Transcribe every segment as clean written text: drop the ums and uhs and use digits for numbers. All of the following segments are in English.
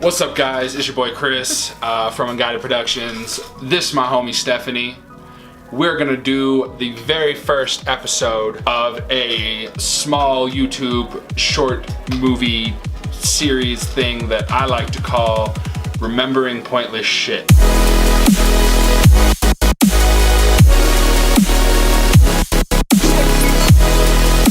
What's up, guys? It's your boy Chris from Unguided Productions. This is my homie Stephanie. We're gonna do the very first episode of a small YouTube short movie series thing that I like to call Remembering Pointless Shit.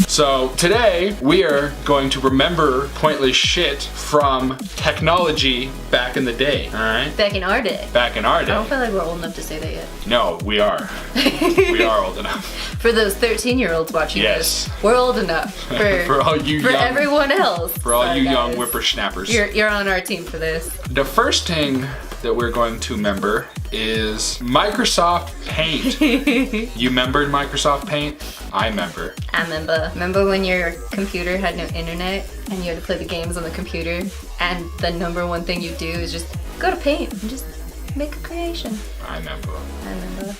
So today we are going to remember pointless shit from technology back in the day, alright? Back in our day. Back in our day. I don't feel like we're old enough to say that yet. No, we are. We are old enough. For those 13-year-olds watching Yes. this, we're old enough. For all you for young, everyone else. for all Sorry, you young guys. whippersnappers. You're on our team for this. The first thing that we're going to remember is Microsoft Paint. You remembered Microsoft Paint? I remember. I remember. Remember when your computer had no internet and you had to play the games on the computer, and the number one thing you do is just go to Paint and just make a creation. I remember. I remember.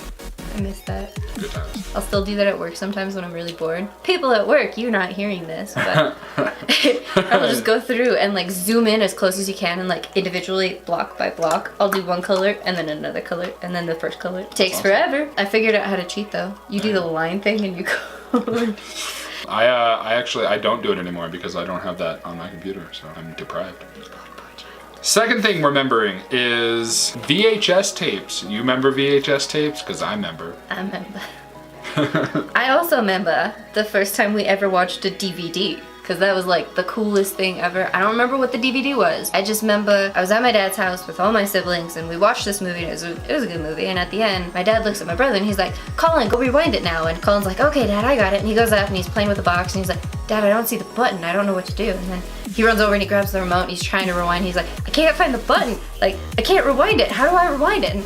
I miss that. Good times. I'll still do that at work sometimes when I'm really bored. People at work, you're not hearing this, but I'll just go through and like zoom in as close as you can and like individually block by block. I'll do one color and then another color and then the first color. It takes forever. I figured out how to cheat though. You do the line thing and you go. I don't do it anymore because I don't have that on my computer, so I'm deprived. Second thing we're remembering is VHS tapes. You remember VHS tapes? Because I remember. I remember. I also remember the first time we ever watched a DVD. Because that was like the coolest thing ever. I don't remember what the DVD was. I just remember I was at my dad's house with all my siblings and we watched this movie and it was a good movie. And at the end, my dad looks at my brother and he's like, Colin, go rewind it now. And Colin's like, okay, Dad, I got it. And he goes up and he's playing with the box and he's like, Dad, I don't see the button. I don't know what to do. And then he runs over and he grabs the remote and he's trying to rewind. He's like, I can't find the button. Like, I can't rewind it. How do I rewind it? And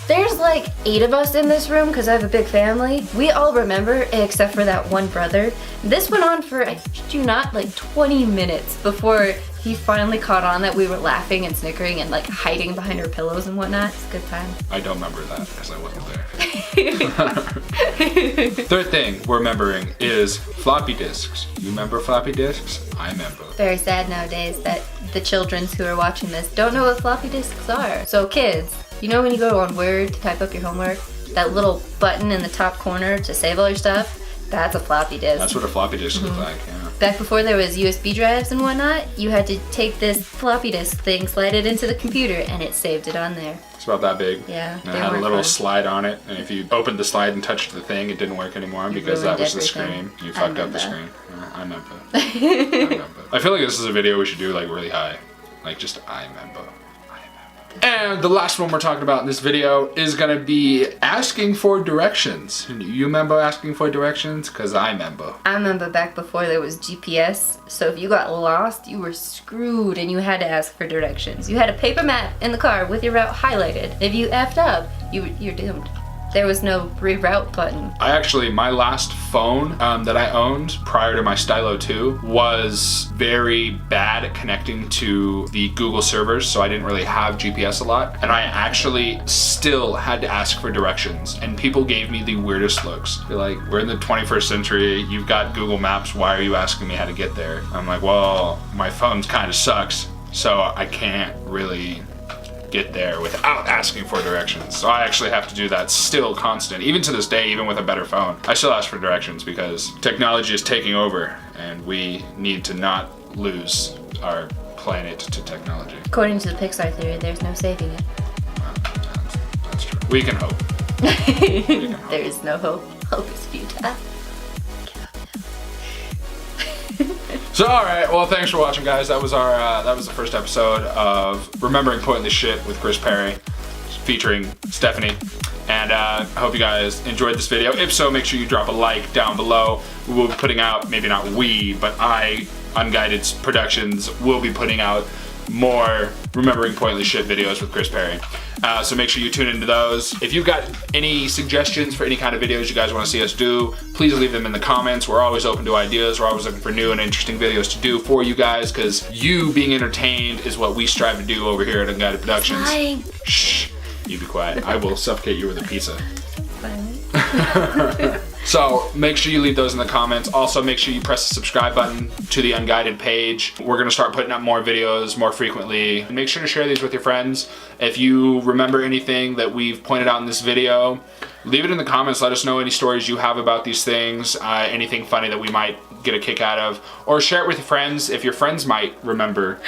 there's like 8 of us in this room because I have a big family. We all remember except for that one brother. This went on for, I kid you not, like 20 minutes before he finally caught on that we were laughing and snickering and like hiding behind our pillows and whatnot. It's a good time. I don't remember that because I wasn't there. Third thing we're remembering is floppy disks. You remember floppy disks? I remember. Very sad nowadays that the children who are watching this don't know what floppy disks are. So kids, you know when you go on Word to type up your homework, that little button in the top corner to save all your stuff? That's a floppy disk. That's what a floppy disk looked like, yeah. Back before there was USB drives and whatnot, you had to take this floppy disk thing, slide it into the computer, and it saved it on there. It's about that big. Yeah, And it had a little slide on it, and if you opened the slide and touched the thing, it didn't work anymore because that was the screen. You fucked up the screen. Yeah, I remember. I remember. I feel like this is a video we should do like really high. Like just I remember. And the last one we're talking about in this video is gonna be asking for directions. You remember asking for directions? Because I remember. I remember back before there was GPS, so if you got lost, you were screwed and you had to ask for directions. You had a paper map in the car with your route highlighted. If you effed up, you're doomed. There was no reroute button. My last phone that I owned prior to my Stylo 2 was very bad at connecting to the Google servers, so I didn't really have GPS a lot. And I actually still had to ask for directions, and people gave me the weirdest looks. They're like, we're in the 21st century, you've got Google Maps, why are you asking me how to get there? I'm like, well, my phone kind of sucks, so I can't really get there without asking for directions. So I actually have to do that still constant. Even to this day, even with a better phone, I still ask for directions because technology is taking over and we need to not lose our planet to technology. According to the Pixar theory, there's no saving it. That's true. We can hope. We can hope. There is no hope. Hope is futile. So alright, well thanks for watching, guys. That was the first episode of Remembering Pointless Shit with Chris Perry, featuring Stephanie. And I hope you guys enjoyed this video. If so, make sure you drop a like down below. We will be putting out, maybe not we, but Unguided Productions, will be putting out more Remembering Pointless Shit videos with Chris Perry. So make sure you tune into those. If you've got any suggestions for any kind of videos you guys want to see us do, please leave them in the comments. We're always open to ideas. We're always looking for new and interesting videos to do for you guys, because you being entertained is what we strive to do over here at Unguided Productions. Fine. Shh, you be quiet. I will suffocate you with a pizza. Fine. So make sure you leave those in the comments. Also, make sure you press the subscribe button to the Unguided page. We're gonna start putting up more videos more frequently. Make sure to share these with your friends. If you remember anything that we've pointed out in this video, leave it in the comments. Let us know any stories you have about these things, anything funny that we might get a kick out of, or share it with your friends if your friends might remember.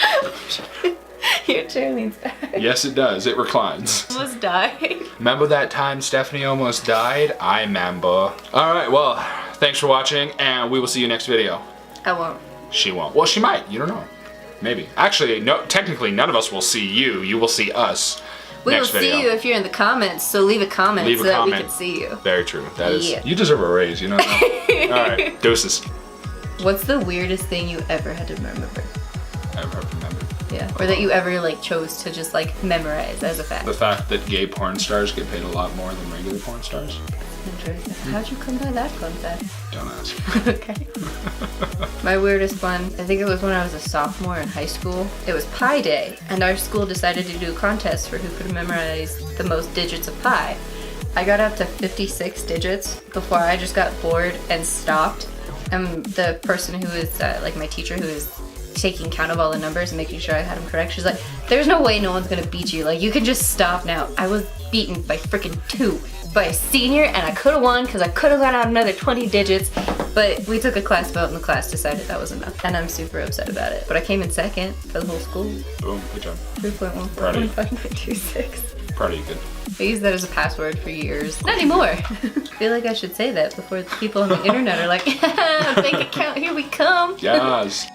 Your chair leans back. Yes, it does. It reclines. Almost died. Remember that time Stephanie almost died? I remember. All right, well, thanks for watching, and we will see you next video. I won't. She won't. Well, she might. You don't know. Maybe. Actually, no. Technically, none of us will see you. You will see us. We will next video. see you if you're in the comments, so leave a comment Leave a so comment. that we can see you. Very true. That is. Yeah. You deserve a raise. You know that. All right. Deuces. What's the weirdest thing you ever had to remember? Ever remember? Yeah. Or that you ever like chose to just like memorize as a fact. The fact that gay porn stars get paid a lot more than regular porn stars. Interesting. How'd you come by that fun fact? Don't ask. Okay. My weirdest one, I think it was when I was a sophomore in high school. It was Pi Day, and our school decided to do a contest for who could memorize the most digits of pi. I got up to 56 digits before I just got bored and stopped. And the person who was like my teacher, who was taking count of all the numbers and making sure I had them correct, she's like, there's no way no one's gonna beat you. Like, you can just stop now. I was beaten by freaking 2 by a senior, and I could have won because I could have got out another 20 digits, but we took a class vote and the class decided that was enough, and I'm super upset about it. But I came in second for the whole school. Boom. Good job. 3.1415.26. Proud of you. Good. I used that as a password for years. Not anymore. I feel like I should say that before the people on the internet are like, bank account, here we come. Yes.